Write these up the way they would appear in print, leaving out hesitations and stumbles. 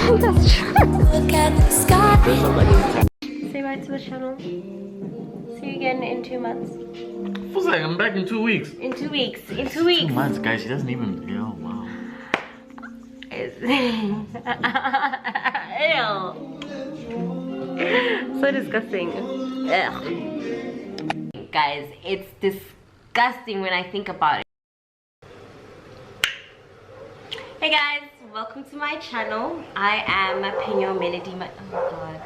That's true. Look at the sky. Say bye to the channel. See you again in 2 months. Feels like I'm back in 2 weeks. In 2 weeks. In 2 weeks. 2 months, guys. She doesn't even. Yo, wow. Ew. So disgusting. Ugh. Guys, it's disgusting when I think about it. Hey guys, welcome to my channel. I am Penyo Melody. Oh god.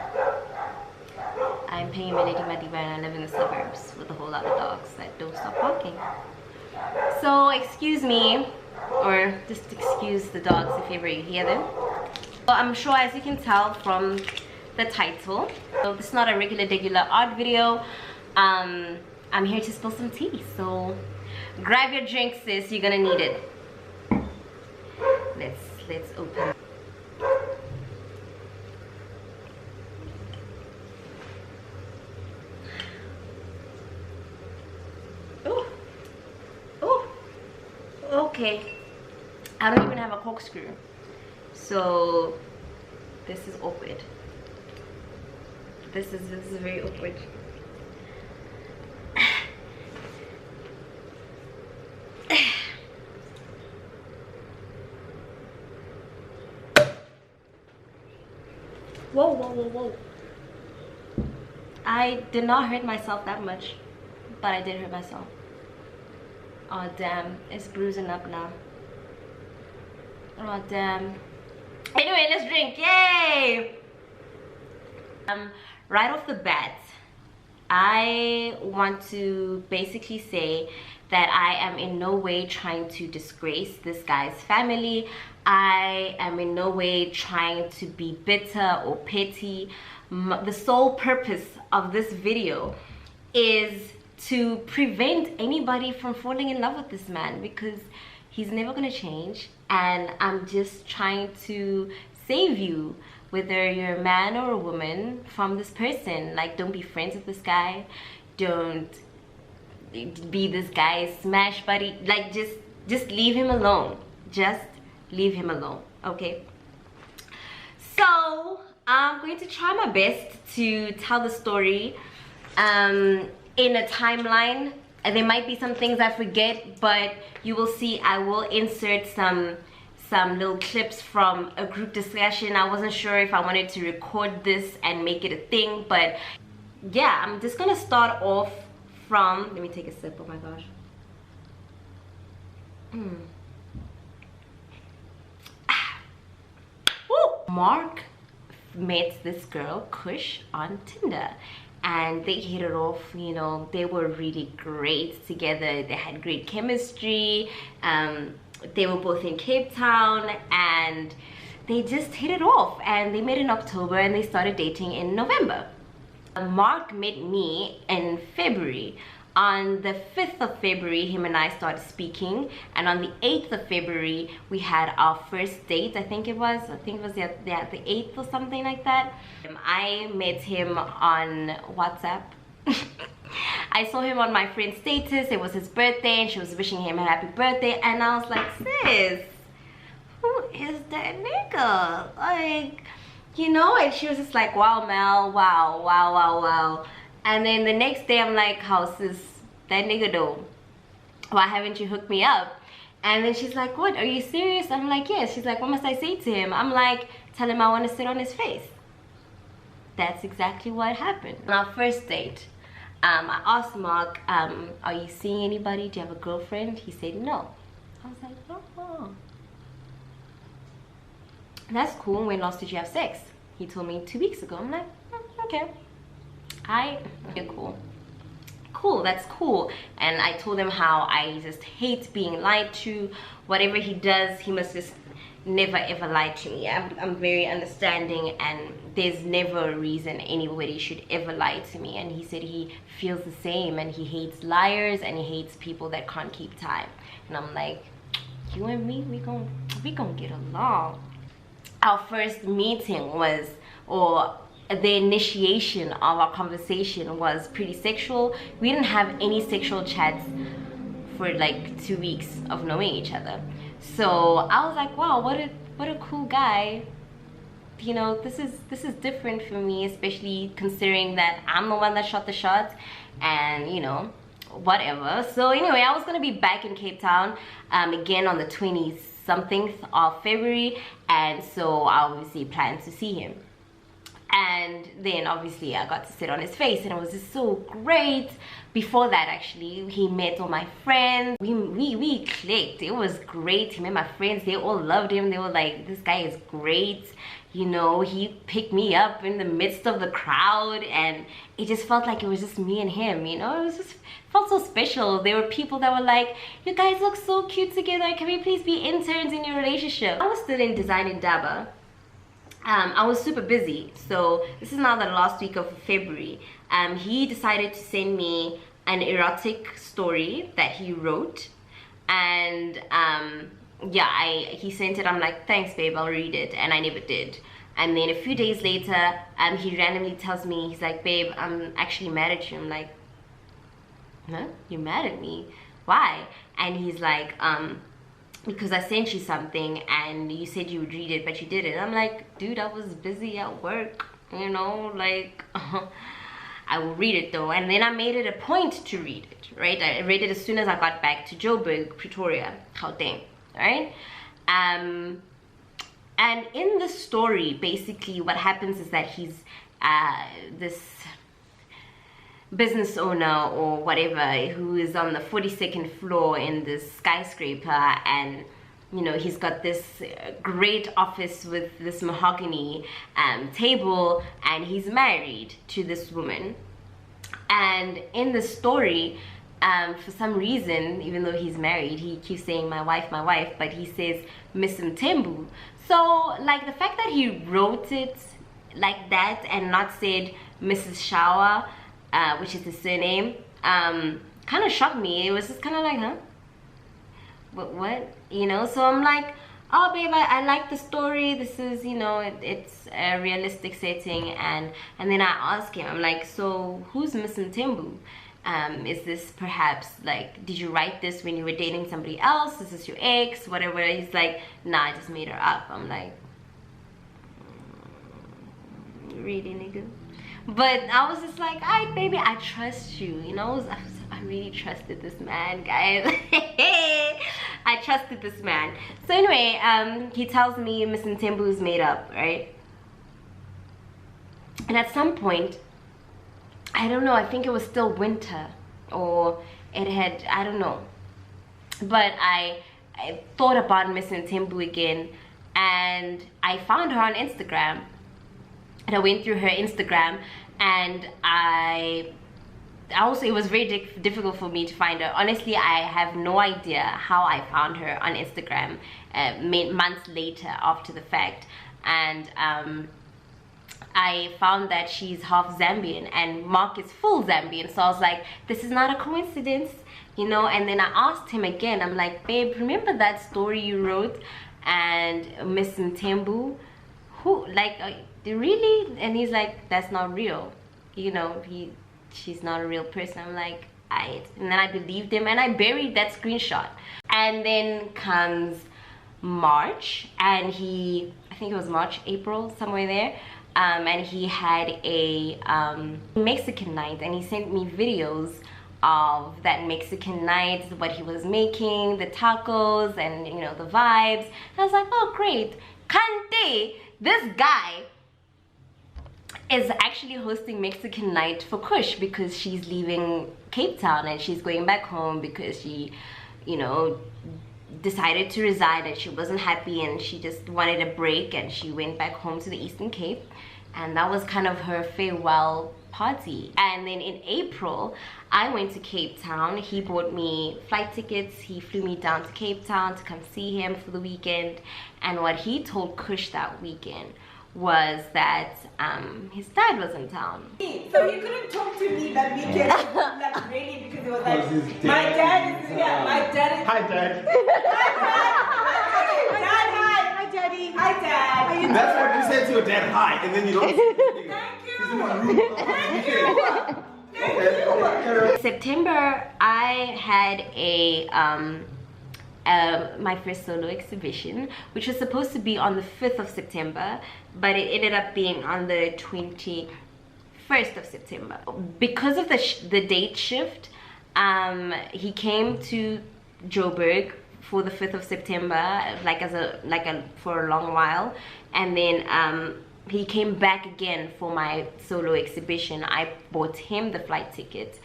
I'm Penyo Melody Madiba and I live in the suburbs with a whole lot of dogs that don't stop barking. So excuse me, or just excuse the dogs if ever you hear them. Well, I'm sure as you can tell from the title, so this is not a regular art video. I'm here to spill some tea, so grab your drink, sis, you're gonna need it. Let's open. Oh, oh, okay. I don't even have a corkscrew, so this is awkward. This is very awkward. Whoa, whoa, whoa, whoa. I did not hurt myself that much, but I did hurt myself. Oh damn, it's bruising up now. Oh damn. Anyway, let's drink, yay! Right off the bat, I want to basically say that I am in no way trying to disgrace this guy's family. I am in no way trying to be bitter or petty. The sole purpose of this video is to prevent anybody from falling in love with this man, because he's never gonna change, and I'm just trying to save you, whether you're a man or a woman, from this person. Like, don't be friends with this guy, don't be this guy's smash buddy. Like, just leave him alone. Just leave him alone, okay? So I'm going to try my best to tell the story in a timeline. There might be some things I forget, but you will see I will insert some little clips from a group discussion. I wasn't sure if I wanted to record this and make it a thing, but yeah, I'm just gonna start off from, let me take a sip, oh my gosh. Mark met this girl, Khush, on Tinder, and they hit it off. You know, they were really great together. They had great chemistry. They were both in Cape Town, and they just hit it off, and they met in October and they started dating in November. Mark met me in February. On the 5th of February, him and I started speaking, and on the 8th of February, we had our first date. I think it was the 8th or something like that. I met him on WhatsApp. I saw him on my friend's status. It was his birthday, and she was wishing him a happy birthday, and I was like, sis, who is that nigga? Like, you know? And she was just like, wow, Mel, wow, wow, wow, wow. And then the next day, I'm like, how's this, that nigga though? Why haven't you hooked me up? And then she's like, what, are you serious? I'm like, yes. She's like, what must I say to him? I'm like, tell him I want to sit on his face. That's exactly what happened. On our first date, I asked Mark, are you seeing anybody? Do you have a girlfriend? He said no. I was like, oh. That's cool. When last did you have sex? He told me 2 weeks ago. I'm like, okay. Okay, cool, that's cool. And I told him how I just hate being lied to. Whatever he does, he must just never ever lie to me. I'm very understanding, and there's never a reason anybody should ever lie to me. And he said he feels the same, and he hates liars, and he hates people that can't keep time. And I'm like, you and me, we gon' get along. Our first meeting was, or the initiation of our conversation was pretty sexual. We didn't have any sexual chats for like 2 weeks of knowing each other. So I was like, wow, what a cool guy. you know, this is different for me, especially considering that I'm the one that shot the shot, and you know, whatever. So anyway, I was gonna be back in Cape Town again on the 20 something of February, and so I obviously planned to see him. And then obviously I got to sit on his face, and it was just so great. Before that, actually, he met all my friends. We clicked. It was great. He met my friends. They all loved him. They were like, this guy is great. You know, he picked me up in the midst of the crowd, and it just felt like it was just me and him, you know. It was just felt so special. There were people that were like, you guys look so cute together. Can we please be interns in your relationship? I was still in Design in Daba. I was super busy, so this is now the last week of February. He decided to send me an erotic story that he wrote, and yeah, he sent it. I'm like, thanks babe, I'll read it, and I never did. And then a few days later, he randomly tells me, he's like, babe, I'm actually mad at you. I'm like, huh? You're mad at me? Why? And he's like, because I sent you something and you said you would read it, but you didn't. I'm like, dude, I was busy at work, you know, like, I will read it though. And then I made it a point to read it, right? I read it as soon as I got back to Joburg, Pretoria, Gauteng, right? And in the story, basically what happens is that he's this business owner or whatever who is on the 42nd floor in this skyscraper, and you know, he's got this great office with this mahogany table, and he's married to this woman. And in the story, for some reason, even though he's married, he keeps saying my wife, but he says Miss Mthembu. So like the fact that he wrote it like that and not said Mrs. Shower, which is his surname, kind of shocked me. It was just kind of like, huh? What? You know? So I'm like, oh babe, I like the story. This is, you know, it's a realistic setting. And then I ask him, I'm like, so who's Miss Mthembu? Is this perhaps like, did you write this when you were dating somebody else? Is this your ex? Whatever. He's like, nah, I just made her up. I'm like, really, nigga? But I was just like, alright baby, I trust you, you know. I really trusted this man, guys. I trusted this man. So anyway, he tells me Miss Mthembu is made up, right? And at some point, I don't know, I think it was still winter, or it had, I don't know, but I thought about Miss Mthembu again, and I found her on Instagram. And I went through her Instagram, and I also, it was very difficult for me to find her. Honestly, I have no idea how I found her on Instagram months later after the fact. And I found that she's half Zambian and Mark is full Zambian. So I was like, this is not a coincidence, you know. And then I asked him again, I'm like, babe, remember that story you wrote and Miss Mthembu? Who, like, really? And he's like, that's not real, you know, she's not a real person. I'm like, and then I believed him, and I buried that screenshot. And then comes March, and I think it was March, April, somewhere there, and he had a Mexican night, and he sent me videos of that Mexican night, what he was making, the tacos, and you know, the vibes. And I was like, oh great, Kante, this guy is actually hosting Mexican night for Khush, because she's leaving Cape Town and she's going back home because she, you know, decided to resign and she wasn't happy and she just wanted a break, and she went back home to the Eastern Cape, and that was kind of her farewell party. And then in April, I went to Cape Town. He bought me flight tickets. He flew me down to Cape Town to come see him for the weekend. And what he told Khush that weekend was that his dad was in town. So he couldn't talk to me that weekend, like really, because it was like, my dad is, yeah, my dad is. Hi, Dad. Hi, Daddy. Hi, Dad. That's what you said to your dad, hi, and then you don't. Thank you. He's in my room. Thank you. Okay. September, I had my first solo exhibition, which was supposed to be on the 5th of September, but it ended up being on the 21st of September. Because of the date shift, he came to Joburg for the 5th of September, for a long while, and then he came back again for my solo exhibition. I bought him the flight ticket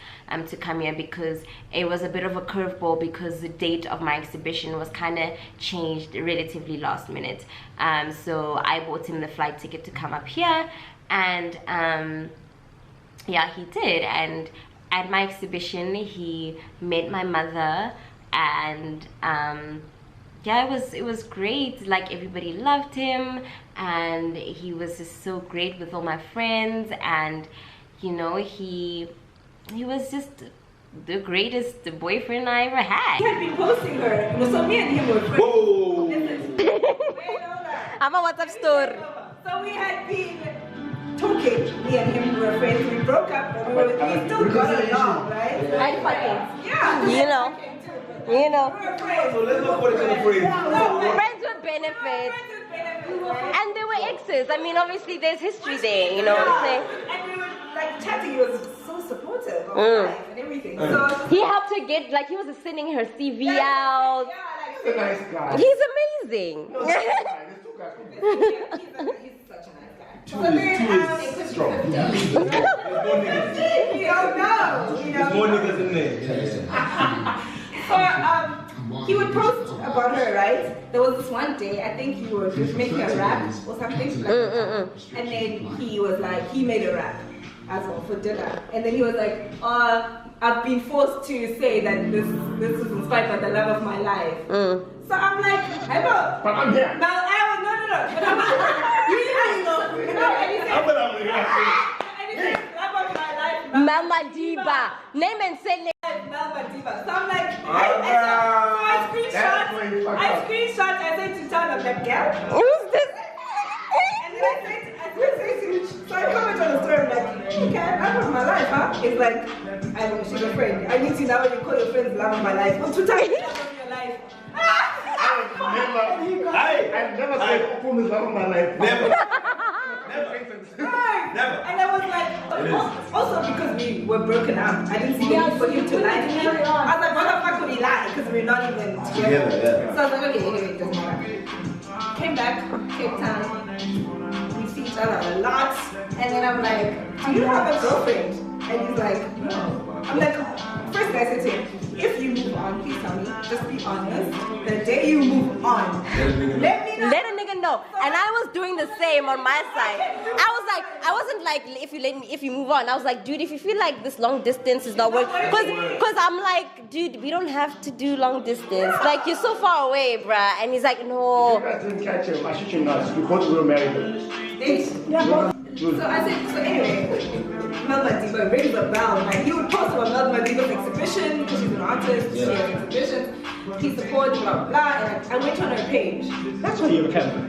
to come here because it was a bit of a curveball, because the date of my exhibition was kind of changed relatively last minute. So I bought him the flight ticket to come up here, and yeah, he did. And at my exhibition he met my mother, and yeah, it was great. Like, everybody loved him, and he was just so great with all my friends, and you know, he was just the greatest boyfriend I ever had. He had been posting her. So me and him were friends. Whoa! I'm a WhatsApp store. So we had been talking. Me and him were friends. We broke up, but we still got along, right? And fucking. Yeah. You know. You know. We were friends. So let's not put it in a phrase. Friends with benefits. And they were exes. I mean, obviously there's history there, you know what I'm saying? And we were like chatting. He was so supportive of life and everything. So He helped her get, like, he was sending her CV out. yeah, like, He's a nice guy. He's amazing. he's such a nice guy. So then, Strong. There's more niggas in there. So he would post about her, right? There was this one day, I think he was making a rap or something like that. And then he was like, he made a rap as well for dinner. And then he was like, I've been forced to say that this was inspired by the love of my life. So I'm like, I know. But I'm here. No. But I'm like, you know. No, and he said, I'm gonna and he said, love of my life. Mama Diva. Name and say name. Melba Diva. So I'm like, I screenshot, I sent to town, I'm like, girl. Who's this? And then I said to so I comment on the story, I'm like, okay, love of my life, huh? It's like, I know she's a friend. I need to know when you call your friends love of my life. On Twitter, love of your life. I've never said Open is love of my life. Never. Never. And I was like, also because we were broken up, I didn't see the need for him to lie to me. I was like, what the fuck would he lie? Because we're not even together. So I was like, okay, anyway, it doesn't matter. Came back, Cape Town. We see each other a lot. And then I'm like, do you have a girlfriend? And he's like, no. I'm like, first I said to him, if you move on, please tell me, just be honest. The day you move on, let me know. Let a nigga know. And I was doing the same on my side. I wasn't like, if you move on. I was like, dude, if you feel like this long distance is not working, because I'm like, dude, we don't have to do long distance. Like, you're so far away, bruh. And he's like, no. You guys didn't catch him. I shoot you nuts. We both were married. So I said, so anyway, Melba Diva rings a bell. Like, he would post about Melba Diva's exhibition because she's an artist, she has exhibitions, he supports, blah, blah, and I went on her page. That's why you're a camera.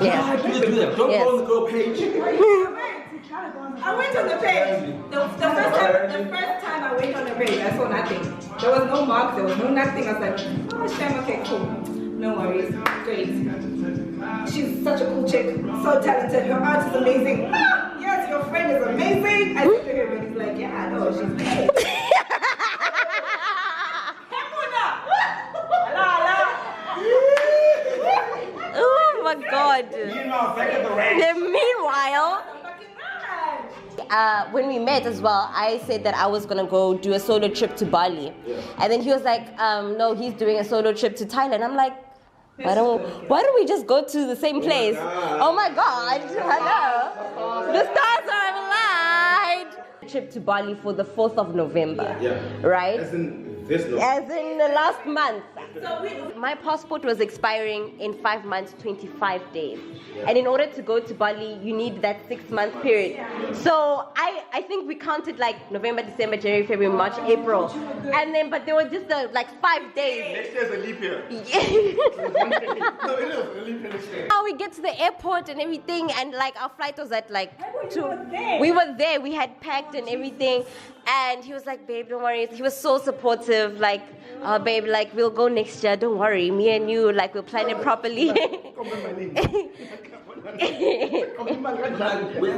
Yeah. Do that. Don't go on the girl page. I went on the page. The first time I went on the page, I saw nothing. There was no mark, there was no nothing. I was like, oh, shame, okay, cool. No worries, great. She's such a cool chick, so talented. Her art is amazing. Ah, yes, your friend is amazing. I said to him, and he's like, yeah, I know, she's great. Oh my God. Meanwhile, when we met as well, I said that I was gonna go do a solo trip to Bali, and then he was like, no, he's doing a solo trip to Thailand. I'm like, why don't we just go to the same place? Oh my God, hello. The stars are aligned. Trip to Bali for the 4th of November, right? As in this November. As in the last month. My passport was expiring in 5 months, 25 days. And in order to go to Bali, you need that 6-month period. So I think we counted like November, December, January, February, March, April. And then, but there were just like 5 days. Next year's a leap year. Yeah. No, it is a leap year next year. Now we get to the airport and everything, and like our flight was at like 2. were there. We were there. We had packed and everything, and he was like, "Babe, don't worry." He was so supportive. supportive, like, oh babe, like we'll go next year, don't worry, me and you, like we'll plan it properly. We're at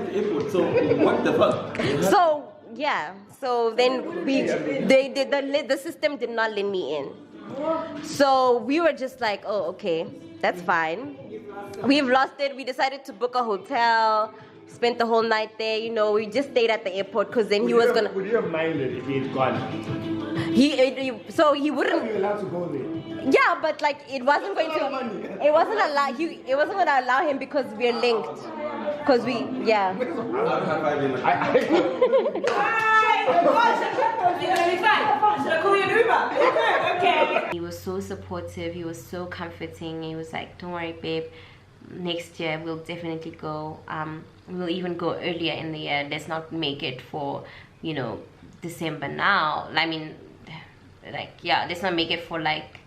the airport, so what the fuck? So yeah, so then the system did not let me in. So we were just like, oh okay, that's fine. We've lost it. We decided to book a hotel, spent the whole night there. You know, we just stayed at the airport because then he was gonna. Would you have minded if he had gone? So he wouldn't. You're allowed to go there. Yeah, but like it wasn't going to. It wasn't going to allow him because we're linked. Because we, yeah. He was so supportive. He was so comforting. He was like, "Don't worry, babe. Next year we'll definitely go. We'll even go earlier in the year. Let's not make it for, you know, December now. I mean, like, yeah, let's not make it for like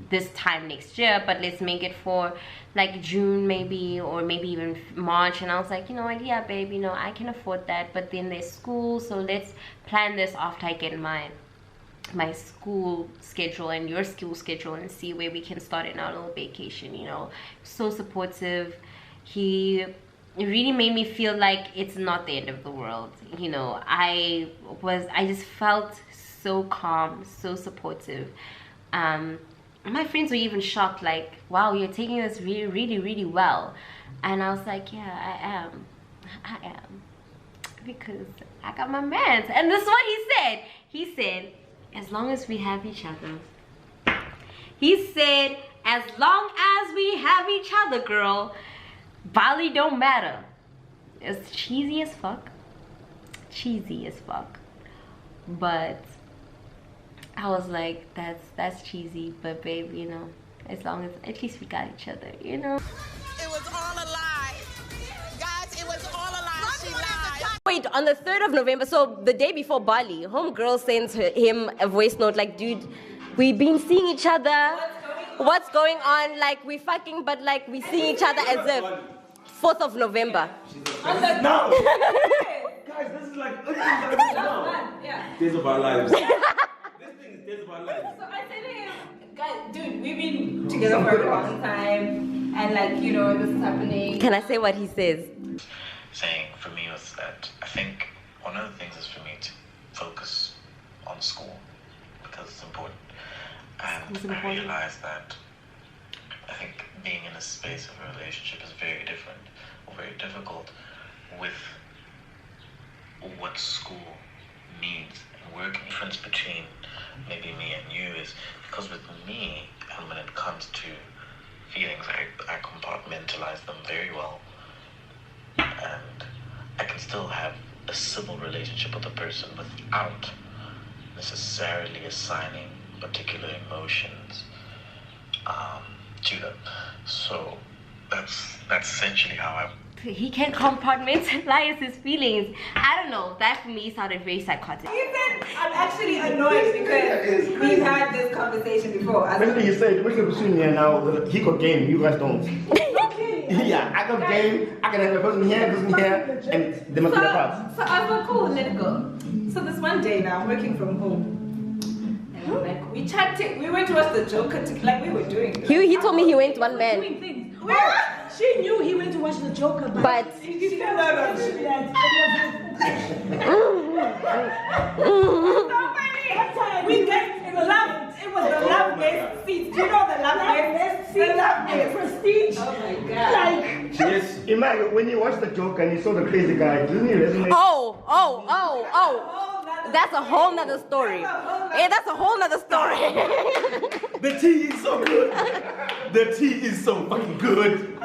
this time next year, but let's make it for like June maybe, or maybe even March." And I was like, you know what, yeah babe, you know, I can afford that, but then there's school, so let's plan this after I get my school schedule and your school schedule and see where we can start in our little vacation. You know, so supportive. He really made me feel like it's not the end of the world. You know, I just felt so calm, so supportive. My friends were even shocked, like, wow, you're taking this really, really, really well. And I was like, yeah, I am. Because I got my mans. And this is what he said. He said, as long as we have each other. He said, as long as we have each other, girl, Bali don't matter. It's cheesy as fuck. Cheesy as fuck. But I was like, that's cheesy, but babe, you know, as long as at least we got each other, you know. It was all a lie. Guys, it was all a lie. She lied. Wait, on the 3rd of November, so the day before Bali, homegirl sends him a voice note like, dude, we've been seeing each other. What's going on? Like, we fucking, but like, we see each other as if 4th of November. No! Guys, this is like, days of our lives. Days of our lives. So I said to him, guys, dude, we've been together for a long time, and like, you know, this is happening. Can I say what he says? Saying for me was that I think one of the things is for me to focus on school because it's important. And I realized that I think being in a space of a relationship is very different or very difficult with what school needs and working. The difference between maybe me and you is because with me, and when it comes to feelings, I compartmentalize them very well, and I can still have a civil relationship with a person without necessarily assigning particular emotions to them. So that's essentially how I. He can compartmentalize his feelings. I don't know. That for me sounded very psychotic. Even I'm actually annoyed because we've had this conversation before. Basically, you said we're between me and now he got game, you guys don't. Yeah, I got game. I can have a person here, and they must be apart. So I was like, cool, let it go. So this one day now, I'm working from home. And I'm like, we chatted. We went to watch the Joker. Like we were doing. He told me he went one man. Doing things. Where? She knew he went to watch the Joker, but She fell out of it. We get in the love. It was the love best seat. Do you know the love best seat? The love best prestige. Oh my god. Like, Yes. Imagine when you watch the Joker and you saw the crazy guy, doesn't he resonate? Oh. That's a whole nother story. Yeah, that's a whole nother story. The tea is so good. The tea is so fucking good.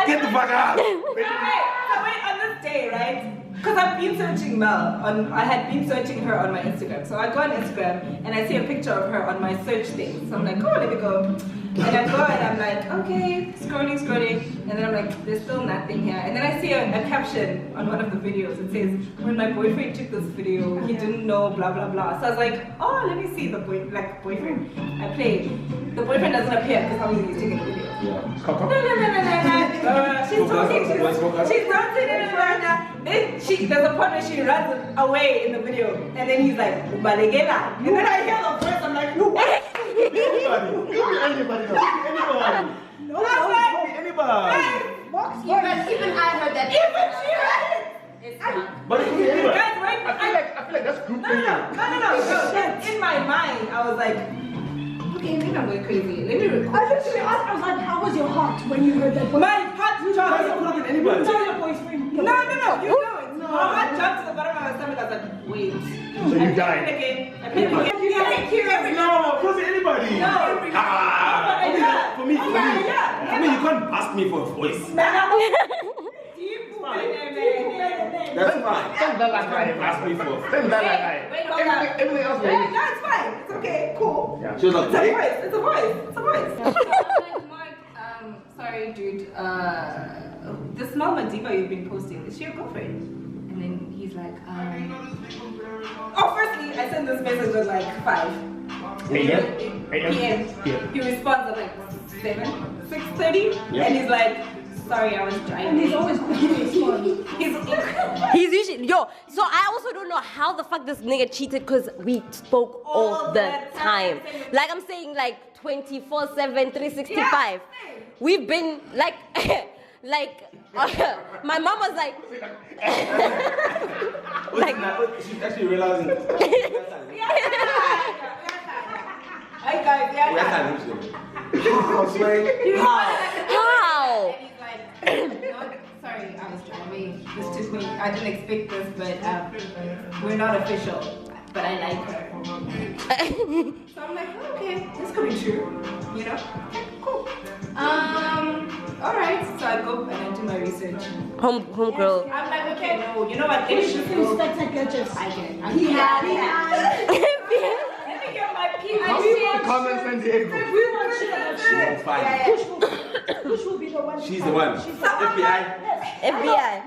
Get the fuck out. Wait, on this day, right? Because I've been searching Mel I had been searching her on my Instagram. So I go on Instagram and I see a picture of her on my search thing. So I'm like, oh, let me go. And I go and I'm like, okay, scrolling. And then I'm like, there's still nothing here. And then I see a caption on one of the videos. It says, when my boyfriend took this video, he didn't know, blah, blah, blah. So I was like, oh, let me see the boyfriend. I play. The boyfriend doesn't appear because obviously he's taking the video. She's talking to there's a point where she runs away in the video, and then he's like, Balegela. And then I hear the voice, I'm like, who? Anybody. No. Anybody. Even I heard that. Even she heard it. But it could be anybody. Guys, wait. I feel like that's group No. In my mind, I was like, okay, maybe I'm going crazy. Let me record. I literally asked, I was like, how was your heart when you heard that voice? My heart jumped. Anybody. Tell your boyfriend. No. You know it. My heart jumped to the bottom of my stomach. I was like, wait. So you died. I played it again. No, it could be anybody. No. For me, you can't ask me for a voice. That's fine. Ask me for. Wait, hold on. Everything else, Yeah, that's fine. It's okay. Cool. Yeah. She was like, It's a voice. Mark, sorry, dude. The small Madiba you've been posting, is she your girlfriend? And then he's like, firstly, I sent this message at like 5 PM. PM. He responds at like 6:30, and he's like, sorry, I was driving. And he's always quickly responding. He's usually so I also don't know how the fuck this nigga cheated because we spoke all the time. Like I'm saying, like 24/7, 365. We've been like my mom was like she's actually realizing. Hi guys, how? Sorry, I was driving. This took me. I didn't expect this, but we're not official. But I like her. So I'm like, okay, this could be true. You know? Okay, cool. Alright. So I go and I do my research. Home girl. I'm like, okay, no, you know what? Let me just go. Inspector Gadgets. I get it. Let me get my PIC. Carmen San Diego. Khush will be the one. She's the one. FBI. FBI.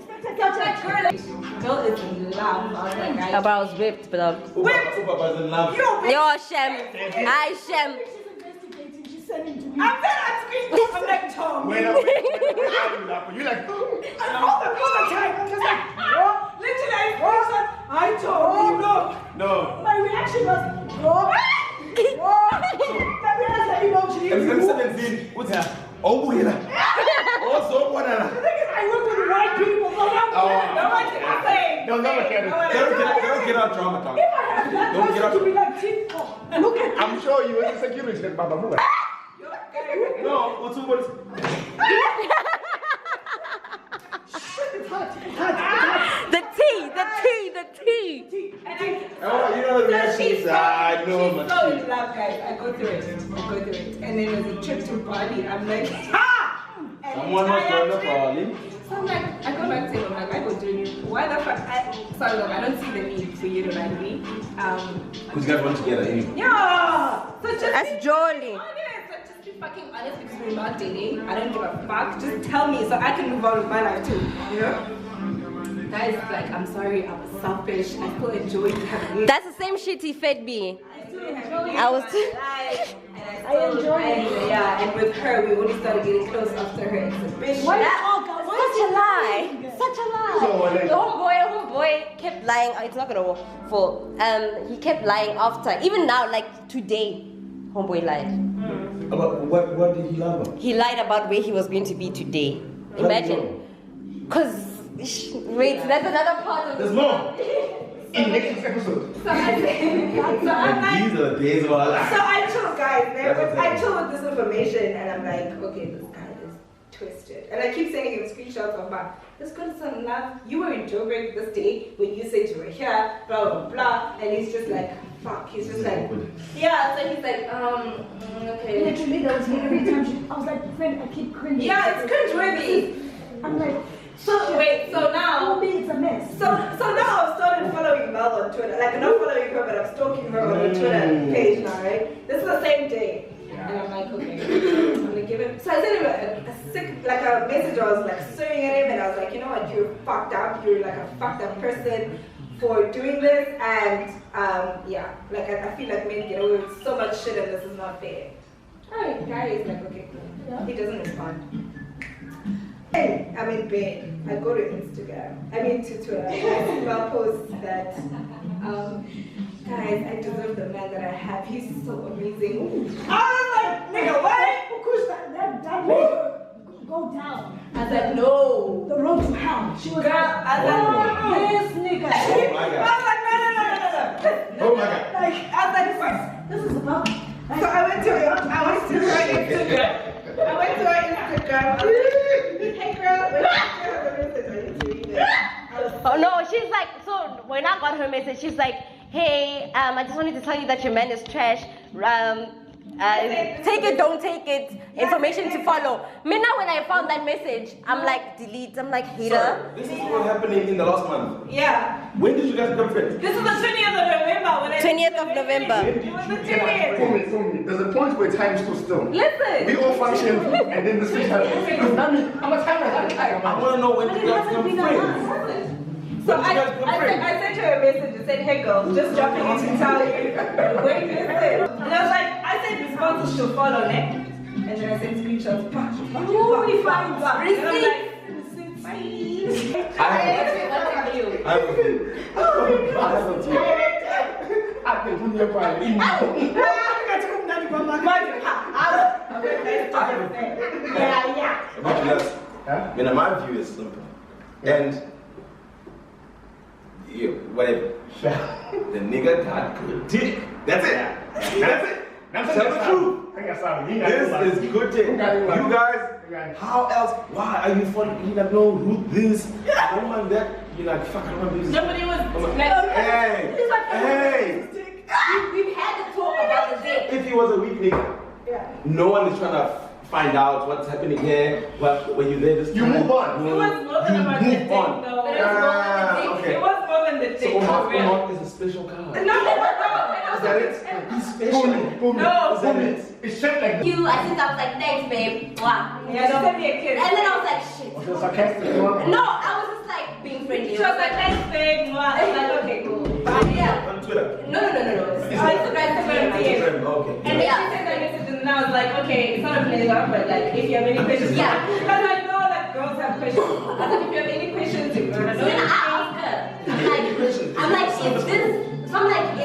Inspector Gadgets. Girl is in love. I was like, But I was whipped, but Uba was in love. yo, Shem. I Shem. She's investigating. She's sending to me. I'm there at screen. I'm like, Tom. Wait, you like, And all the time, I'm just like, what? Literally, I told you, look. no. My reaction was, what? My reaction emoji. M17. What's that? Oh, boy. Also, what? I work with white people. So They'll never get it. Don't get out drama talk. if I had that Don't get person up. to be like, TikTok. Look at I'm sure you were security like Baba Mua. No, what's what? The tea. Oh, you know the reactions. I know, she's so in love, guys. I go through it. And then there's a trip to Bali. I'm like, ha! Someone was going to Bali. So I'm like, I go back to him. I'm like, I go join you. Why the fuck? So I don't see the need for you to like me. Because you guys went together anyway. Yeah. So just That's be jolly. honest. Like, just be fucking honest because we're not dating. I don't give a fuck. Just tell me so I can move on with my life too. You know? Guys, like, I'm sorry, I was selfish. I still enjoyed having you. That's the same shit he fed me. I was. I enjoyed it. Yeah, and with her, we only started getting close after her exhibition. Such a lie. Such a lie. The homeboy kept lying. It's not gonna fall. He kept lying after. Even now, like today, homeboy lied. About what did he lie about? He lied about where he was going to be today. Imagine. Cause wait, that's another part of There's more. In next episode. So I'm like, These are the days of our life. so I chill, guys. I chill with this information, and I'm like, okay, this guy is twisted. And I keep sending him screenshots of my, let's go to some love. You were in Joburg this day when you said you were here, blah, blah, blah. And he's just like, fuck. He's just like, yeah. So he's like, okay. Literally, that was me every time. I was like, friend, I keep cringing. Yeah, it's cringeworthy. I'm like, So wait, so now, for me, it's a mess. so now I've started following Mel on Twitter. Like, I'm not following her, but I'm stalking her on the Twitter page now, right? This is the same day. And I'm like, okay, I'm gonna give him. So I sent him a message. I was like staring at him, and I was like, you know what, you're fucked up. You're like a fucked up person for doing this. And yeah, like I feel like men get away with so much shit, and this is not fair. Oh, guy is like, okay, cool. He doesn't respond. Hey, I'm in bed. I go to Instagram. I mean to Twitter. I see my post that, guys, I deserve the man that I have. He's so amazing. I was like, nigga, what? Khush, that made her go down. I was like, no. The road to hell. She was Girl, I was like, this nigga. Oh my I God. was like, no. Oh my God. Like, I was like, This is about. so I went to her Instagram. I went to her Instagram. I was like, hey girl, wait, Oh no, she's like, so when I got her message, she's like, hey, I just wanted to tell you that your man is trash. Take it, don't take it. Information to follow. Me now when I found that message, I'm like, delete. I'm like, hater. Sorry, this is what happening in the last month. Yeah. When did you guys become friends? This is the 20th of November. When I 20th of November. It was the 20th. Tell me. There's a point where time stood still. Listen. We all function, and then this thing happens. I'm a timer. I want to know when you guys become friends. So I sent her a message and said, hey girl, just dropping in to tell you. Wait, listen. And I was like, I said responses should follow, ne? And then I sent screenshots. Ooh, we found that. And I'm like, I have a few. I've been putting your pride in. Yeah. Man, my view is simple. And whatever. The nigga got good dick. That's it. That's it. Tell the truth. This is good dick. You guys, how else? Why are you following? You like, no, Ruth this. I don't want that. You like, fuck, I don't want this. Nobody was Hey, hey. We've had to talk about the dick. If he was a weak nigga, no one is trying to find out what's happening here. What when you there this time? You move on. It was more than about the dick, on. though. Okay. It was more than the dick. So Omar is a special card. No. Is that it? He's special. No. Is that it? It's shaped like You, I think I was like, thanks, babe. Wow. Yeah, she sent me a kiss. And then I was like, shit. the sarcastic one. No, I was just like being friendly. She was like, thanks, babe. I was like, okay, cool. Yeah. On Twitter. No. Instagram DM. Okay. And then she sent that message and I was like, okay, it's not a pleasure, but like, if you have any questions. Yeah. Because I know that girls have questions. I said, if you have any questions, you can So then I asked her, I'm like,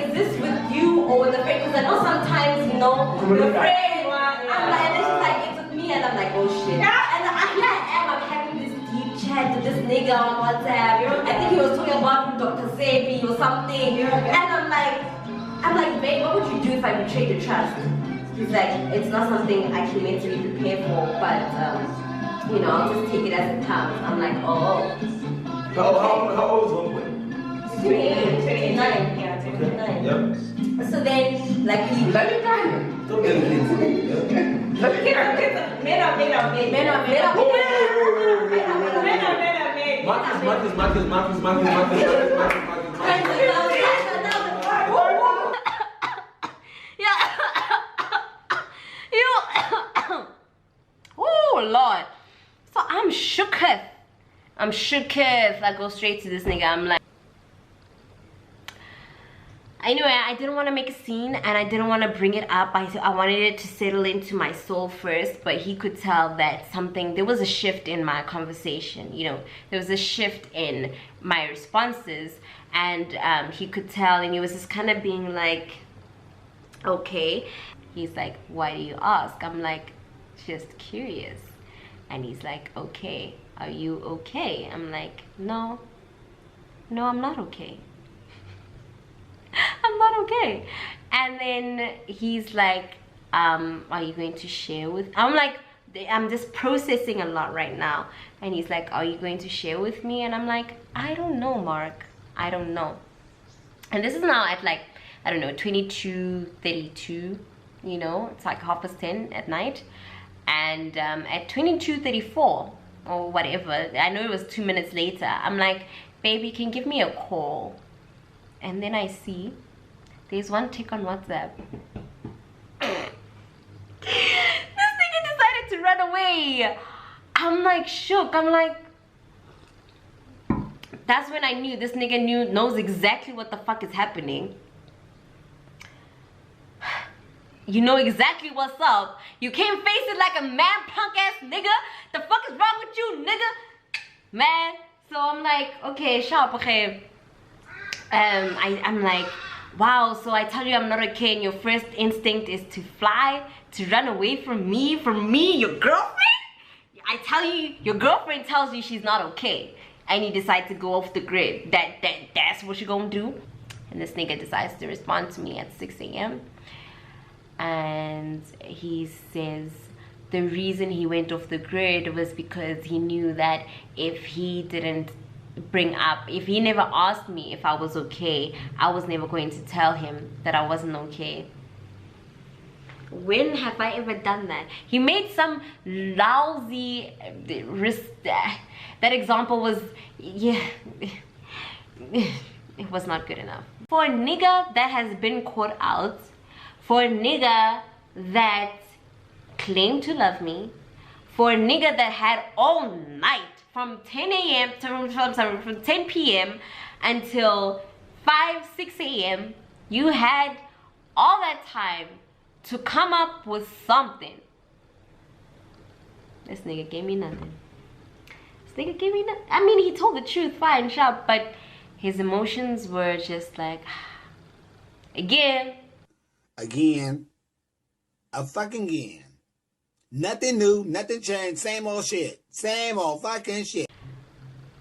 is this with you or with a friend? Because I know sometimes, you know, the friend, I'm like, and then she's like, it's with me, and I'm like, oh shit. And here I am, I'm having this deep chat with this nigga on WhatsApp. I think he was talking about Dr. Sebi or something. And I'm like, babe, what would you do if I betrayed your trust? He's like, it's not something I can mentally prepare for, but you know, I'll just take it as it comes. I'm like, oh. How old is homeboy? 29. Yeah, 29. Yep. So then, like, he. Let me die. Don't get it. Men are Oh Lord. So I'm shooketh. I go straight to this nigga. I'm like, anyway, I didn't want to make a scene and I didn't want to bring it up. I wanted it to settle into my soul first, but he could tell that there was a shift in my conversation, you know, there was a shift in my responses, and he could tell, and he was just kind of being like, okay. He's like, why do you ask? I'm like, just curious. And he's like, okay, are you okay? I'm like, no, I'm not okay. I'm not okay. And then he's like, are you going to share with, I'm like, I'm just processing a lot right now. And he's like, are you going to share with me? And I'm like, I don't know, Mark, I don't know. And this is now at like, I don't know, 22:32, you know, it's like 10:30 at night. And at 22:34 or whatever, I know it was 2 minutes later, I'm like, baby, can you give me a call? And then I see there's one tick on WhatsApp. This nigga decided to run away. I'm like shook. I'm like, that's when I knew this nigga knows exactly what the fuck is happening. You know exactly what's up. You can't face it like a man, punk ass nigga. The fuck is wrong with you, nigga? Man. So I'm like, okay, sharp, okay. I'm like, wow, so I tell you I'm not okay, and your first instinct is to fly, to run away from me, your girlfriend? I tell you, your girlfriend tells you she's not okay, and you decide to go off the grid. That's what you're gonna do? And this nigga decides to respond to me at 6 a.m. and he says the reason he went off the grid was because he knew that if he didn't if he never asked me if I was okay, I was never going to tell him that I wasn't okay. When have I ever done that? He made some lousy risk. That example was, yeah, it was not good enough. For a nigga that has been caught out, for a nigga that claimed to love me, for a nigga that had all night from 10 a.m. from 10 p.m. until 6 a.m. you had all that time to come up with something. This nigga gave me nothing. This nigga gave me nothing. I mean, he told the truth, fine, sharp, but his emotions were just like, again, a fucking again. Nothing new, nothing changed, same old shit. Same old fucking shit.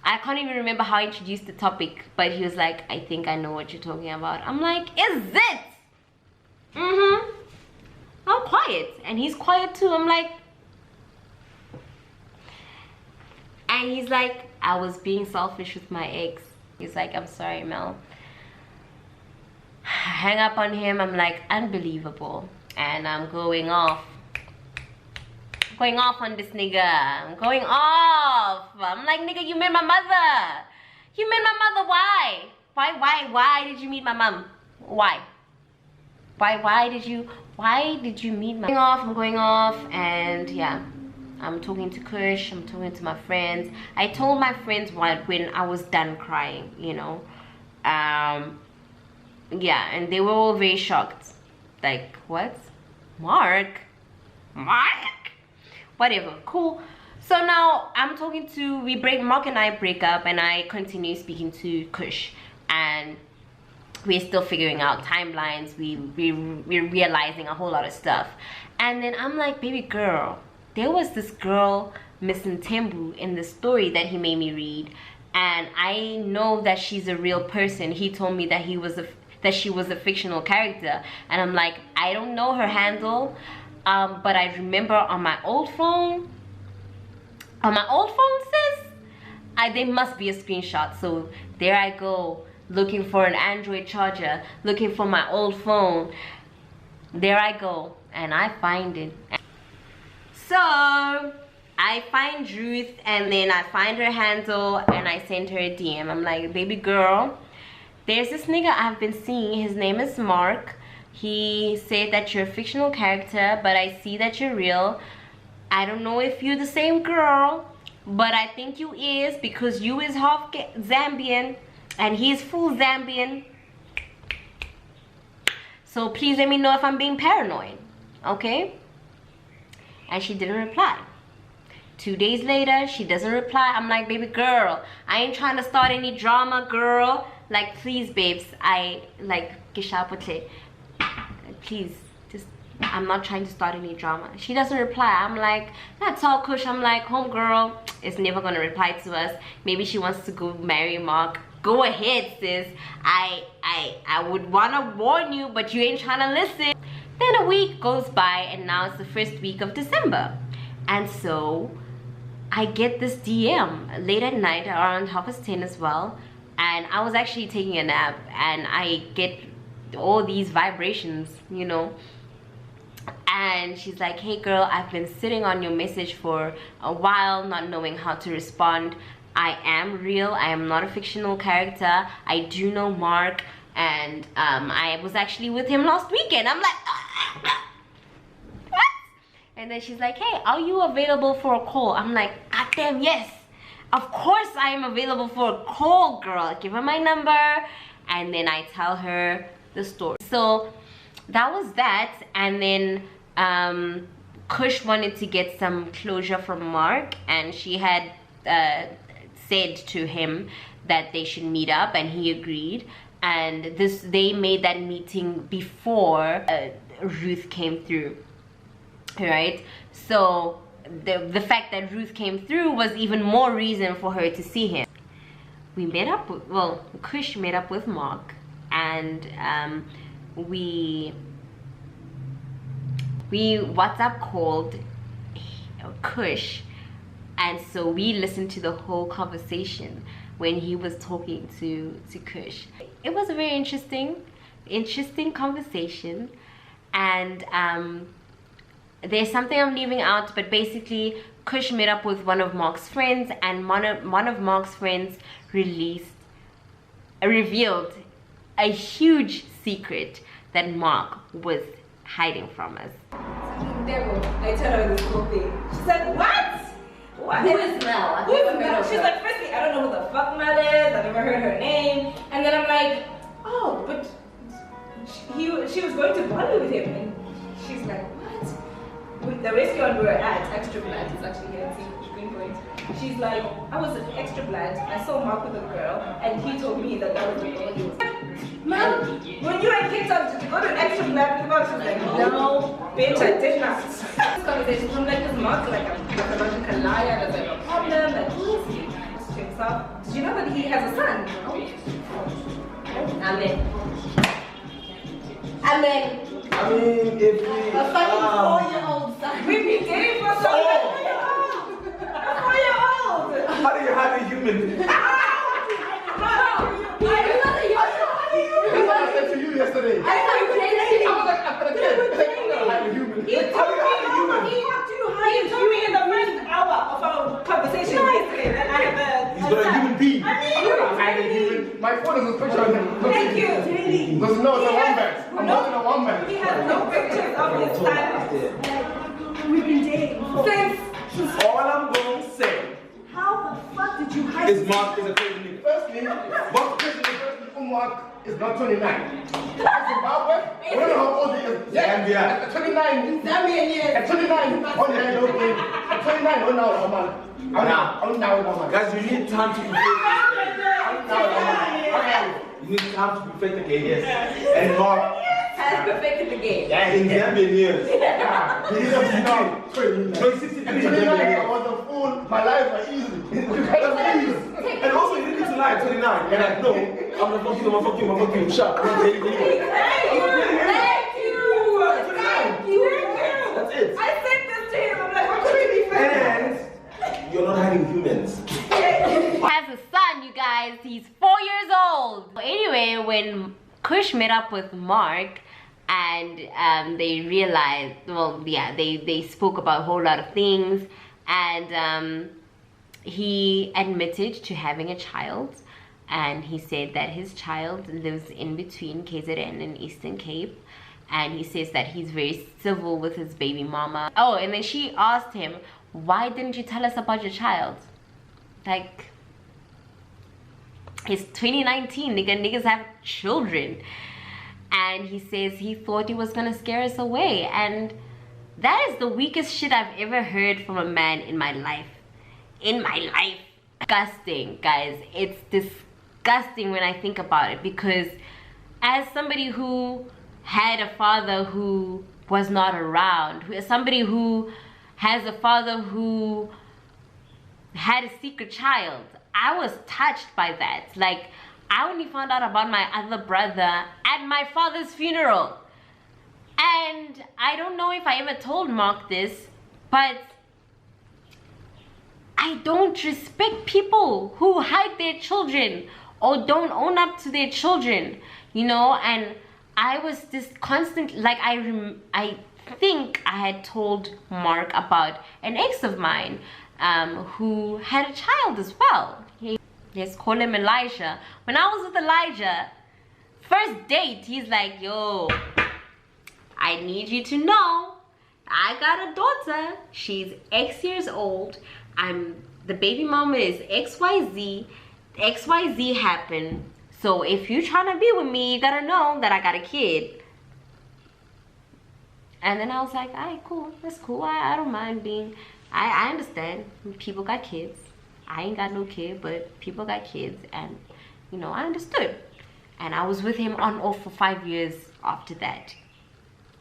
I can't even remember how I introduced the topic, but he was like, I think I know what you're talking about. I'm like, is it? Mm-hmm. I'm quiet, and he's quiet too. I'm like, and he's like, I was being selfish with my ex. He's like, I'm sorry, Mel. Hang up on him. I'm like, unbelievable. And I'm going off. Going off on this nigga. I'm going off. I'm like, nigga, you met my mother. You met my mother. Why? Why did you meet my mom? Why did you meet my... I'm going off, and yeah, I'm talking to Khush, I'm talking to my friends. I told my friends when I was done crying, you know. Yeah, and they were all very shocked. Like, what? Mark? Whatever, cool. So now I'm talking to, Mark and I break up, and I continue speaking to Khush, and we're still figuring out timelines. We're realizing a whole lot of stuff. And then I'm like, baby girl, there was this girl, Miss Ntembu, in the story that he made me read, and I know that she's a real person. He told me that she was a fictional character, and I'm like, I don't know her handle, but I remember on my old phone, sis, there must be a screenshot. So there I go, looking for an Android charger, looking for my old phone. There I go, and I find it. So I find Ruth, and then I find her handle, and I send her a DM. I'm like, baby girl, there's this nigga I've been seeing. His name is Mark. He said that you're a fictional character, but I see that you're real. I don't know if you're the same girl, but I think you is, because you is half Zambian and he's full Zambian. So please let me know if I'm being paranoid, okay? And she didn't reply. 2 days later, she doesn't reply. I'm like, baby girl, I ain't trying to start any drama, girl. Like, please, babes, please, just, I'm not trying to start any drama. She doesn't reply. I'm like, that's all, Khush. I'm like, homegirl is never gonna reply to us. Maybe she wants to go marry Mark. Go ahead, sis. I would wanna warn you, but you ain't trying to listen. Then a week goes by, and now it's the first week of December. And so I get this DM late at night, around 10:30 as well. And I was actually taking a nap, and I get all these vibrations, you know. And she's like, hey girl, I've been sitting on your message for a while, not knowing how to respond. I am real. I am not a fictional character. I do know Mark, and I was actually with him last weekend. I'm like, what? And then she's like, hey, are you available for a call? I'm like, God damn, yes, of course I am available for a call, girl. I give her my number, and then I tell her the story. So that was that. And then Khush wanted to get some closure from Mark, and she had said to him that they should meet up, and he agreed. And they made that meeting before Ruth came through, right? So the fact that Ruth came through was even more reason for her to see him. We met up with, well, Khush met up with Mark, and we WhatsApp called Khush, and so we listened to the whole conversation when he was talking to Khush. It was a very interesting conversation, and there's something I'm leaving out, but basically Khush met up with one of Mark's friends, and one of Mark's friends revealed a huge secret that Mark was hiding from us. I told her this whole thing. She said, what? What? Who is Mel? Who is Mel? She's like, firstly, I don't know who the fuck Mel is. I've never heard her name. And then I'm like, oh, but she was going to Bali with him. And she's like, what? The restaurant we were at, Extra Black, it's actually here in Green Point. She's like, I was at Extra Black. I saw Mark with a girl, and he told me that was the girl he was. Mom, when you and kids out, did you go to Extra Black with Mark? She was like, no, bitch, I did not. This conversation, I'm like, this Mark, like a pathological liar, there's like a problem, like, who is he? To himself, did you know that he has a son? Amen. Amen. I mean, if we... A fucking 4-year-old son. We've been dating for so long. A 4-year-old. How do you hide a human? I said to you yesterday. I was like, after the kid. He told me in the first hour of our conversation yesterday that I have a... He's got a human being. I mean, my phone is a picture of him. thank you. No, it's a wombat. I'm holding a wombat. He has no pictures of his son. We've been dating since... All I'm going to say... How the fuck did you hide is Mark is a crazy nigga. Firstly, Mark is not 29. Zimbabwe, I don't know how old he is. Zambia. At 29. Zambian years. At 29. At 29, oh no, man. Guys, you need time to perfect this. You need time to perfect the game, yes. And Mark has perfected the game. in Zambian years. He's just 2016. At 29, I was a fool. My life was easy. And also, you need to lie at 29. And like, no, I'm gonna fuck you, shut up. Thank you. That's it. I said this to him. I'm like, what could we be friends? And you're not hiding humans. He has a son, you guys. He's 4 years old. Anyway, when Khush met up with Mark, and they realized, well, yeah, they spoke about a whole lot of things, and he admitted to having a child, and he said that his child lives in between KZN and Eastern Cape, and he says that he's very civil with his baby mama. Oh, and then she asked him, why didn't you tell us about your child? Like, it's 2019, niggas have children. And he says he thought he was gonna scare us away, and that is the weakest shit I've ever heard from a man in my life. Disgusting, guys. It's disgusting when I think about it, because as somebody who had a father who was not around, somebody who has a father who had a secret child, I was touched by that. Like, I only found out about my other brother at my father's funeral. And I don't know if I ever told Mark this, but I don't respect people who hide their children or don't own up to their children, you know. And I was just constantly, like, I think I had told Mark about an ex of mine who had a child as well. Let's call him Elijah. When I was with Elijah, first date, he's like, yo, I need you to know I got a daughter. She's X years old. The baby mama is XYZ. XYZ happened. So if you're trying to be with me, you gotta know that I got a kid. And then I was like, all right, cool, that's cool. I don't mind being, I understand. People got kids. I ain't got no kid, but people got kids, and you know, I understood. And I was with him on off for 5 years after that.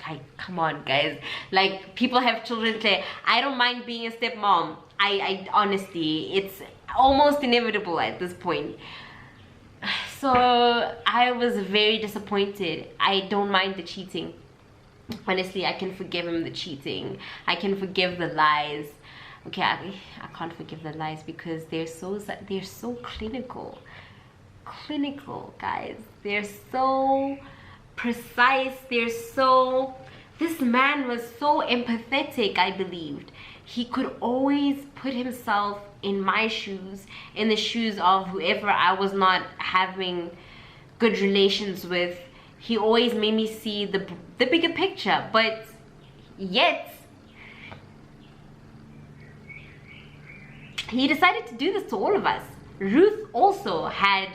Like, come on, guys. Like, people have children today. I don't mind being a stepmom. I honestly, it's almost inevitable at this point. So I was very disappointed. I don't mind the cheating. Honestly, I can forgive him the cheating. I can forgive the lies. Okay, I can't forgive the lies because they're so clinical. Clinical, guys. They're so precise. This man was so empathetic. I believed he could always put himself in my shoes, in the shoes of whoever I was not having good relations with. He always made me see the bigger picture, but yet he decided to do this to all of us. Ruth also had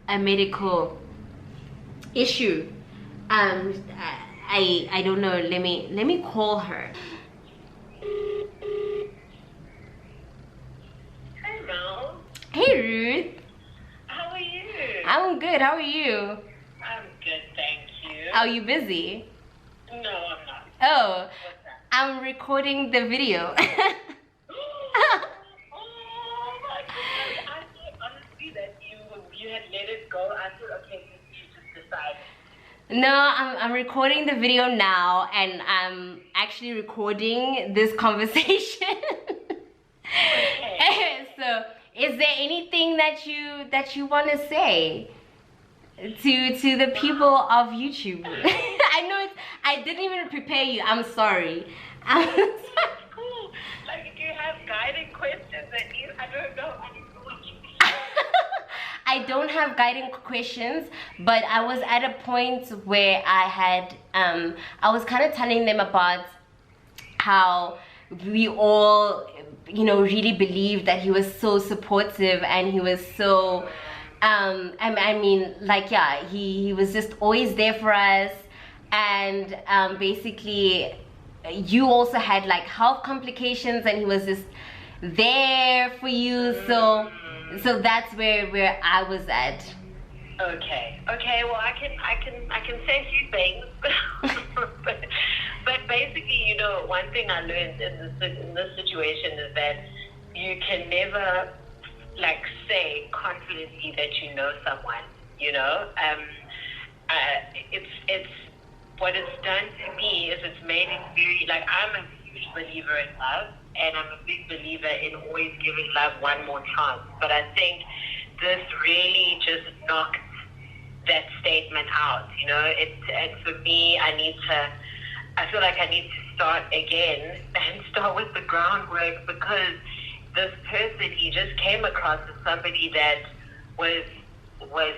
a medical issue. I don't know. Let me call her. Hey Mel. Hey Ruth. How are you? I'm good. How are you? I'm good, thank you. Are you busy? No, I'm not. Oh, What's that? I'm recording the video. Oh my goodness! I thought honestly that you had let it go. I thought, okay, you just decided. No, I'm recording the video now, and I'm actually recording this conversation. Okay. So, is there anything that you want to say to the people of YouTube? I know I didn't even prepare you. I'm sorry. That's cool. Like, do you have guiding questions that you? I don't know what you mean. I don't have guiding questions, but I was at a point where I had I was kind of telling them about how we all, you know, really believed that he was so supportive, and he was so I mean, like, yeah, he was just always there for us. And basically you also had like health complications, and he was just there for you. So that's where I was at. Okay. Well, I can say a few things, but basically, you know, one thing I learned in this situation is that you can never like say confidently that you know someone. You know, it's what it's done to me is it's made it very, like, I'm a huge believer in love, and I'm a big believer in always giving love one more chance. But I think this really just knocked that statement out. You know, and for me, I feel like I need to start again and start with the groundwork, because this person, he just came across as somebody that was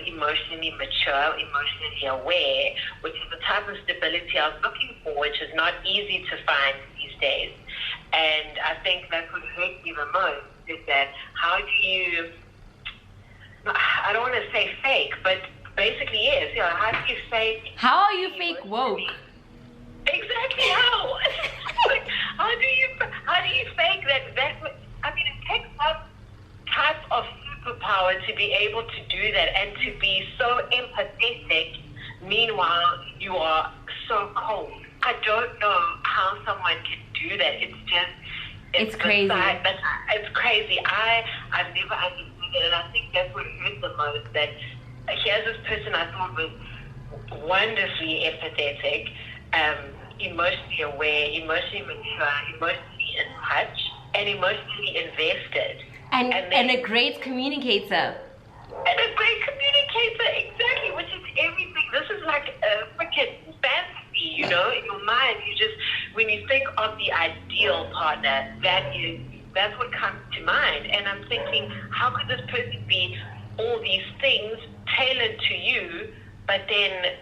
emotionally mature, emotionally aware, which is the type of stability I was looking for, which is not easy to find these days. And I think that's what hurt me the most, is that how do you, I don't want to say fake, but basically yes, you know, how do you fake? How are you fake woke? Exactly how? Like, how do you fake that? I mean, it takes some type of superpower to be able to do that, and to be so empathetic. Meanwhile, you are so cold. I don't know how someone can do that. It's just, it's crazy. It's crazy. I've never understood it, and I think that's what hurt the most. That here's this person I thought was wonderfully empathetic, emotionally aware, emotionally mature, emotionally in touch, and emotionally invested. And a great communicator. And a great communicator, exactly, which is everything. This is like a freaking fantasy, you know, in your mind. You just, when you think of the ideal partner, that's what comes to mind. And I'm thinking, how could this person be all these things tailored to you, but then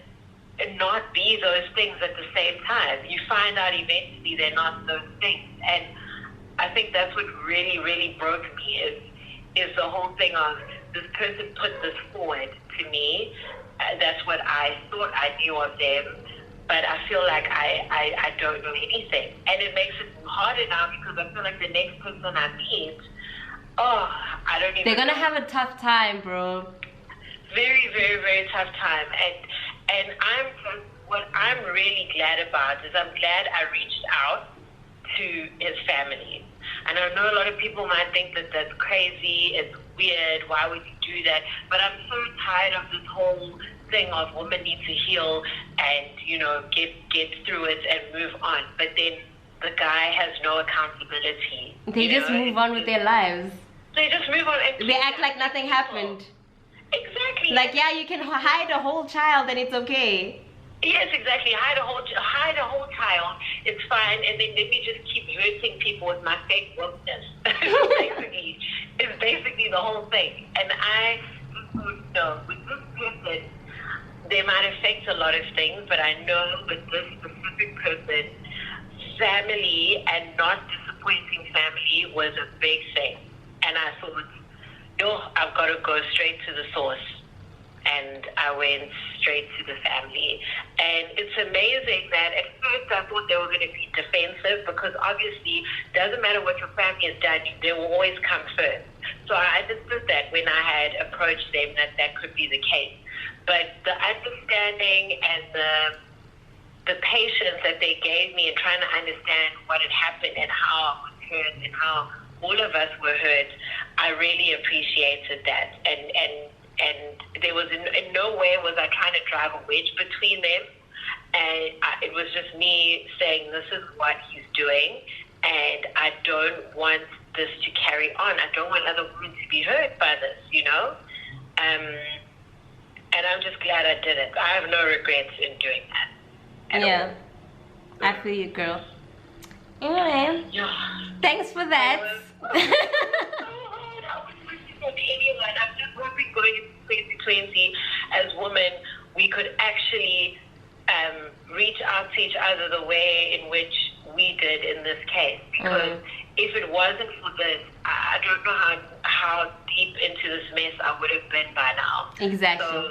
not be those things at the same time? You find out eventually they're not those things. And I think that's what really, really broke me, is the whole thing of this person put this forward to me. That's what I thought I knew of them. but I feel like I don't know anything. And it makes it harder now because I feel like the next person I meet, I don't even They're gonna know. have a tough time, bro. Very, very, very tough time. And what I'm really glad about is I'm glad I reached out to his family. And I know a lot of people might think that that's crazy, it's weird, why would you do that? But I'm so tired of this whole thing of women need to heal and, you know, get through it and move on. But then the guy has no accountability. They just move on with their lives. They just move on. And they act like nothing happened. Exactly. Like, yeah, you can hide a whole child and it's okay. Yes, exactly. Hide a whole child. It's fine, and then let me just keep hurting people with my fake wokeness. It's basically the whole thing. And I don't know, with this person, they might affect a lot of things, but I know with this specific person, family and not disappointing family was a big thing. And I thought, I've got to go straight to the source. And I went straight to the family. And it's amazing that at first I thought they were going to be defensive because obviously it doesn't matter what your family has done, they will always come first. So I understood that when I had approached them that could be the case. But the understanding and the patience that they gave me in trying to understand what had happened and how I was hurt and how all of us were hurt, I really appreciated that. And there was in no way was I trying to drive a wedge between them. And it was just me saying, this is what he's doing, and I don't want this to carry on. I don't want other women to be hurt by this, you know? And I'm just glad I did it. I have no regrets in doing that. Yeah. I feel you, girl. Anyway, thanks for that. Anyone. I'm just hoping going into 2020 as women, we could actually reach out to each other the way in which we did in this case. Because if it wasn't for this, I don't know how deep into this mess I would have been by now. Exactly. So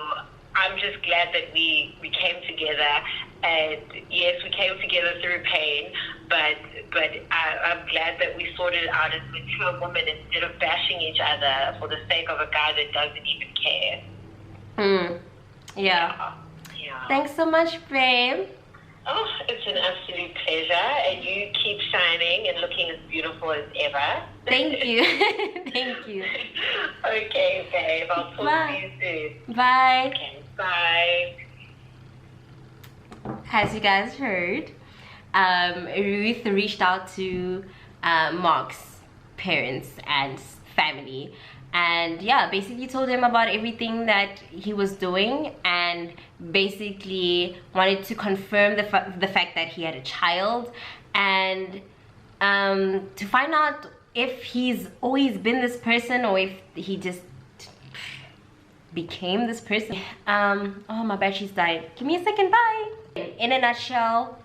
I'm just glad that we came together. And yes, we came together through pain, but I'm glad that we sorted it out as mature women instead of bashing each other for the sake of a guy that doesn't even care. Yeah. Yeah. Thanks so much, babe. Oh, it's an absolute pleasure, and you keep shining and looking as beautiful as ever. Thank you. Thank you. Okay, babe. I'll talk to you soon. Bye. Okay, bye. As you guys heard, Ruth reached out to Mark's parents and family, and yeah, basically told him about everything that he was doing, and basically wanted to confirm the fact that he had a child, and to find out if he's always been this person or if he just became this person. Oh, my battery's died. Give me a second. Bye. In a nutshell,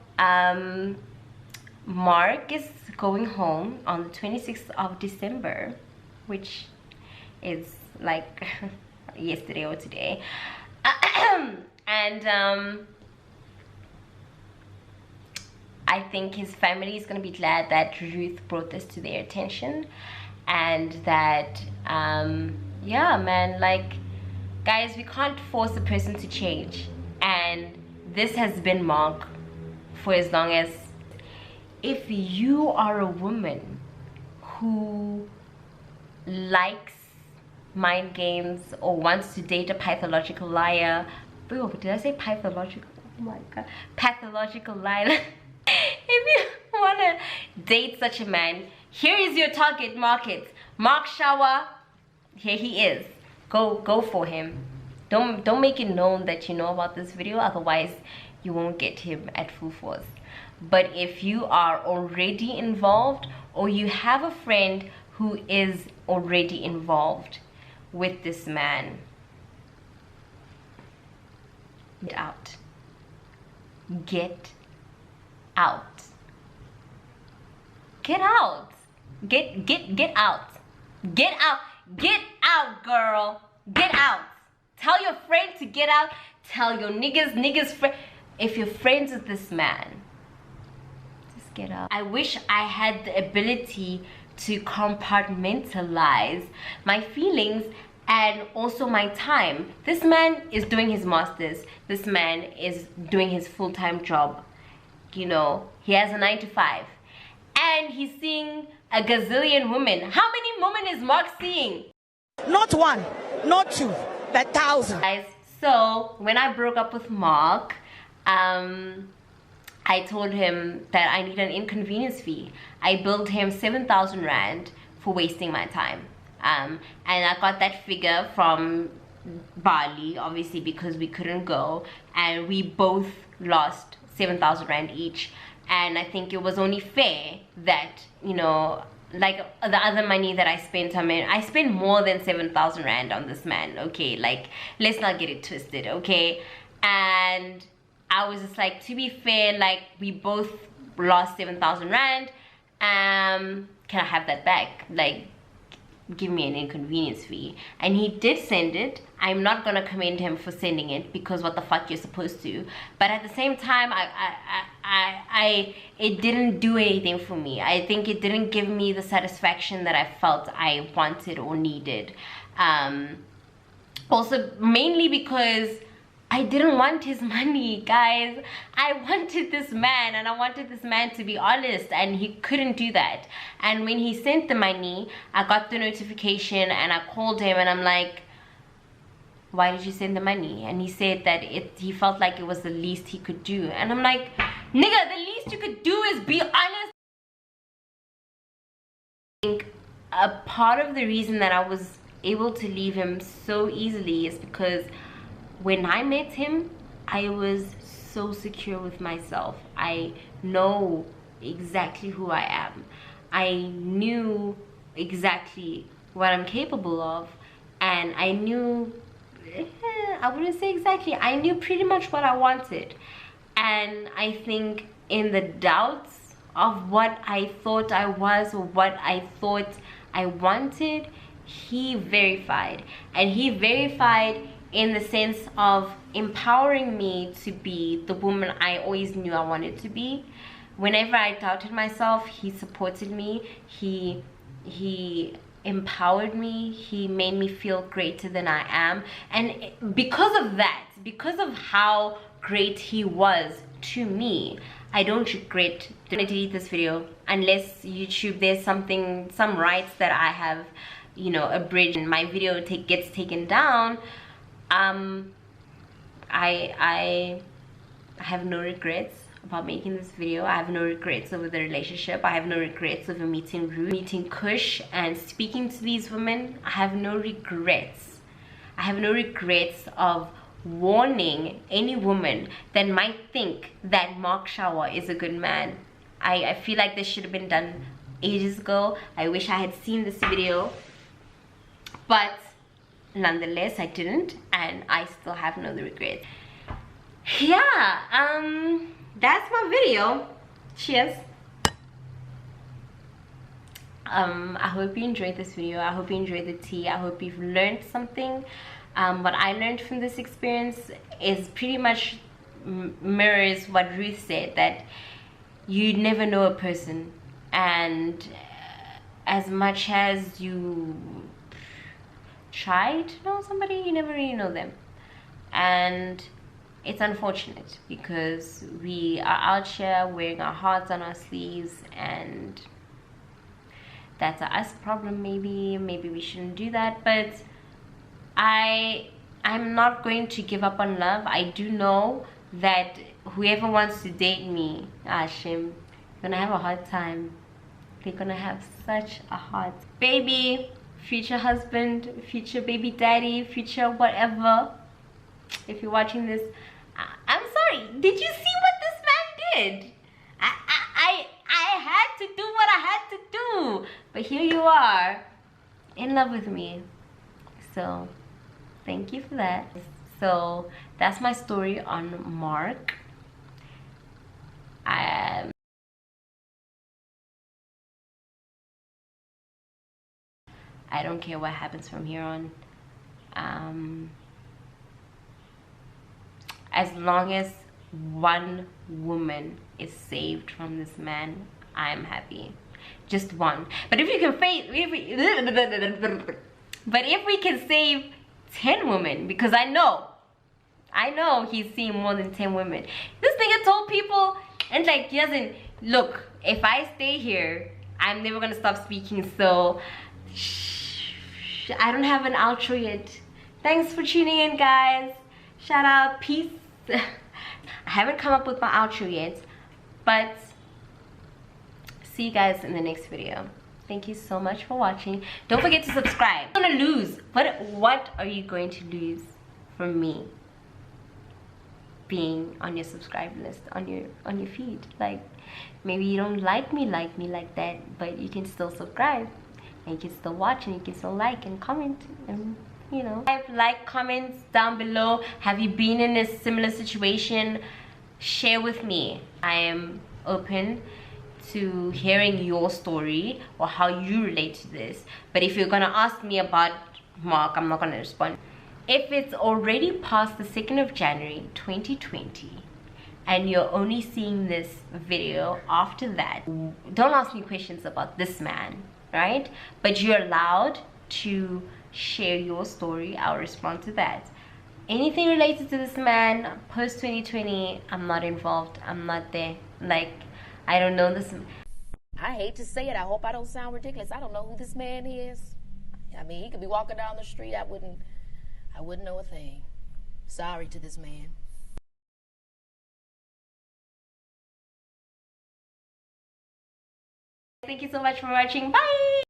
Mark is going home on the 26th of December, which is like yesterday or today. And I think his family is going to be glad that Ruth brought this to their attention, and that yeah, man, like, guys, we can't force a person to change, and this has been Mark for as long as. If you are a woman who likes mind games or wants to date a pathological liar, oh, did I say pathological? Oh my god, pathological liar. If you want to date such a man, here is your target market. Mark Shower, here he is. Go for him. Don't make it known that you know about this video, otherwise you won't get him at full force. But if you are already involved, or you have a friend who is already involved with this man, get out. Get out. Get out. Get out. Get out. Get out, girl. Get out. Tell your friend to get out. Tell your niggas friend. if you're friends with this man, just get up. I wish I had the ability to compartmentalize my feelings and also my time. This man is doing his masters. This man is doing his full-time job. You know, he has a 9 to 5. And he's seeing a gazillion women. How many women is Mark seeing? Not one, not two, but 1,000. Guys, so when I broke up with Mark, I told him that I need an inconvenience fee. I billed him 7,000 Rand for wasting my time. And I got that figure from Bali, obviously, because we couldn't go. And we both lost 7,000 Rand each. And I think it was only fair that, you know, like the other money that I spent, I mean, I spent more than 7,000 Rand on this man, okay? Like, let's not get it twisted, okay? And I was just like, to be fair, like, we both lost 7,000 Rand. Can I have that back? Like, give me an inconvenience fee. And he did send it. I'm not gonna commend him for sending it, because what the fuck, you're supposed to. But at the same time, it didn't do anything for me. I think it didn't give me the satisfaction that I felt I wanted or needed. Also, mainly because I didn't want his money, guys. I wanted this man, and I wanted this man to be honest, and he couldn't do that. And when he sent the money, I got the notification and I called him and I'm like, why did you send the money? And he said that he felt like it was the least he could do. And I'm like, nigga, the least you could do is be honest. I think a part of the reason that I was able to leave him so easily is because when I met him, I was so secure with myself. I know exactly who I am. I knew exactly what I'm capable of, and I knew, I wouldn't say exactly, I knew pretty much what I wanted. And I think in the doubts of what I thought I was or what I thought I wanted, he verified. And he verified in the sense of empowering me to be the woman I always knew I wanted to be. Whenever I doubted myself, he supported me. He empowered me. He made me feel greater than I am. And because of that, because of how great he was to me, I don't regret. I'm gonna delete this video unless YouTube, there's some rights that I have, you know, abridged and my video gets taken down. I have no regrets about making this video. I have no regrets over the relationship. I have no regrets over meeting Ruth, meeting Khush, and speaking to these women. I have no regrets. I have no regrets of warning any woman that might think that Mark Shower is a good man. I feel like this should have been done ages ago. I wish I had seen this video, but nonetheless I didn't, and I still have no regrets. Yeah, that's my video. Cheers. I hope you enjoyed this video. I hope you enjoyed the tea. I hope you've learned something. What I learned from this experience is pretty much mirrors what Ruth said, that you never know a person, and as much as you try to know somebody, you never really know them. And it's unfortunate because we are out here wearing our hearts on our sleeves, and that's a us problem. Maybe we shouldn't do that, but I'm not going to give up on love. I do know that whoever wants to date me, Ashim, gonna have a hard time. They're gonna have such a hard baby, future husband, future baby daddy, future whatever. If you're watching this, I'm sorry. Did you see what this man did? I had to do what I had to do, but here you are in love with me. So thank you for that. So that's my story on Mark. I don't care what happens from here on. As long as one woman is saved from this man, I'm happy. Just one. But if you can but if we can save 10 women, because I know he's seen more than 10 women. This nigga told people, and like, he doesn't, look, if I stay here, I'm never gonna stop speaking, so I don't have an outro yet. Thanks for tuning in, guys. Shout out, peace. I haven't come up with my outro yet, but see you guys in the next video. Thank you so much for watching. Don't forget to subscribe. You're gonna lose. What are you going to lose from me being on your subscribe list, on your feed? Like, maybe you don't like me like that, but you can still subscribe and you can still watch and you can still like and comment, and you know, like, comments down below. Have you been in a similar situation? Share with me. I am open to hearing your story or how you relate to this. But if you're gonna ask me about Mark, I'm not gonna respond. If it's already past the 2nd of January 2020 and you're only seeing this video after that, don't ask me questions about this man, right? But you're allowed to share your story. I'll respond to that. Anything related to this man post 2020, I'm not involved. I'm not there. Like, I don't know this. I hate to say it. I hope I don't sound ridiculous. I don't know who this man is. I mean, he could be walking down the street. I wouldn't know a thing. Sorry to this man. Thank you so much for watching. Bye.